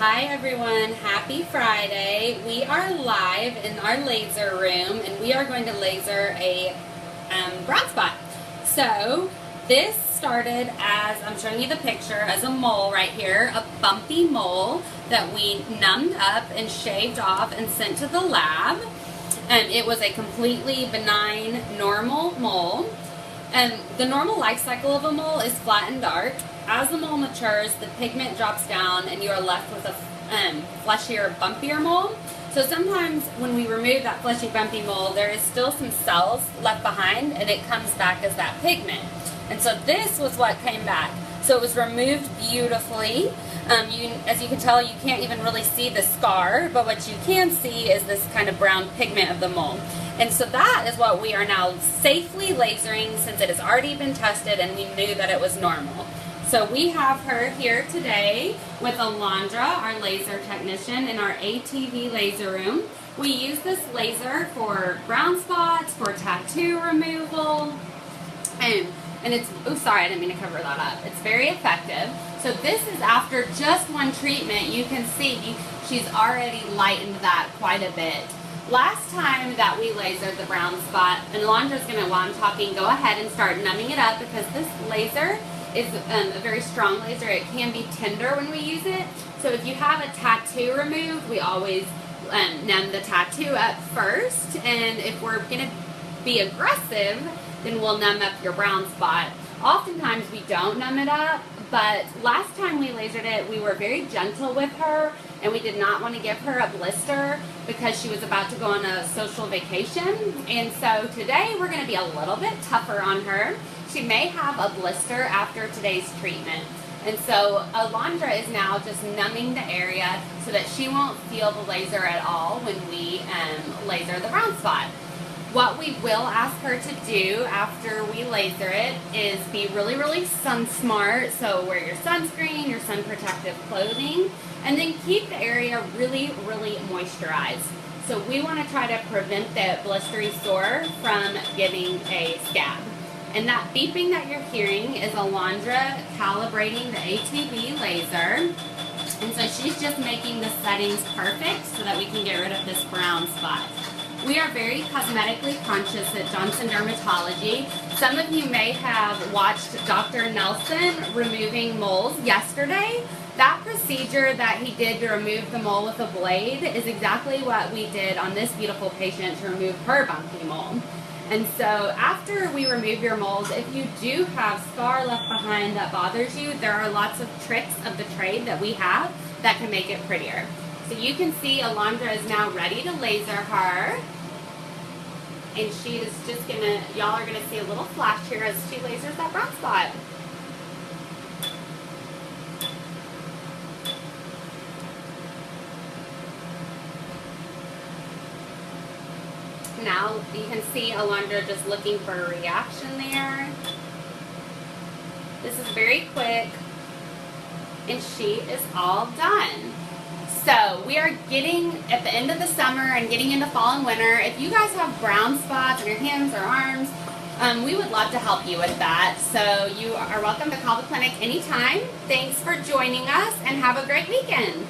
Hi everyone, happy Friday. We are live in our laser room and we are going to laser a brown spot. So this started as, I'm showing you the picture, as a mole right here, a bumpy mole that we numbed up and shaved off and sent to the lab. It was a completely benign, normal mole. The normal life cycle of a mole is flat and dark. As the mole matures, the pigment drops down and you are left with a fleshier, bumpier mole. So sometimes when we remove that fleshy, bumpy mole, there is still some cells left behind and it comes back as that pigment. And so this was what came back. So it was removed beautifully. As you can tell, you can't even really see the scar, but what you can see is this kind of brown pigment of the mole. And so that is what we are now safely lasering since it has already been tested and we knew that it was normal. So we have her here today with Alondra, our laser technician, in our ATV laser room. We use this laser for brown spots, for tattoo removal, and it's, oh sorry, I didn't mean to cover that up. It's very effective. So this is after just one treatment. You can see she's already lightened that quite a bit. Last time that we lasered the brown spot, and Alondra's gonna, while I'm talking, go ahead and start numbing it up because this laser is a very strong laser. It can be tender when we use it. So if you have a tattoo removed, we always numb the tattoo up first. And if we're gonna be aggressive, then we'll numb up your brown spot. Oftentimes we don't numb it up, but last time we lasered it, we were very gentle with her and we did not want to give her a blister because she was about to go on a social vacation. And so today we're going to be a little bit tougher on her. She may have a blister after today's treatment. And so Alondra is now just numbing the area so that she won't feel the laser at all when we laser the brown spot. What we will ask her to do after we laser it is be really, really sun smart. So wear your sunscreen, your sun protective clothing, and then keep the area really, really moisturized. So we want to try to prevent the blistery sore from getting a scab. And that beeping that you're hearing is Alondra calibrating the ATV laser. And so she's just making the settings perfect so that we can get rid of this brown spot. We are very cosmetically conscious at Johnson Dermatology. Some of you may have watched Dr. Nelson removing moles yesterday. That procedure that he did to remove the mole with a blade is exactly what we did on this beautiful patient to remove her bumpy mole. And so after we remove your moles, if you do have scar left behind that bothers you, there are lots of tricks of the trade that we have that can make it prettier. So you can see Alondra is now ready to laser her. And she is just gonna, y'all are gonna see a little flash here as she lasers that brown spot. Now you can see Alondra just looking for a reaction there. This is very quick, and she is all done. So we are getting at the end of the summer and getting into fall and winter. If you guys have brown spots on your hands or arms, we would love to help you with that. So you are welcome to call the clinic anytime. Thanks for joining us and have a great weekend.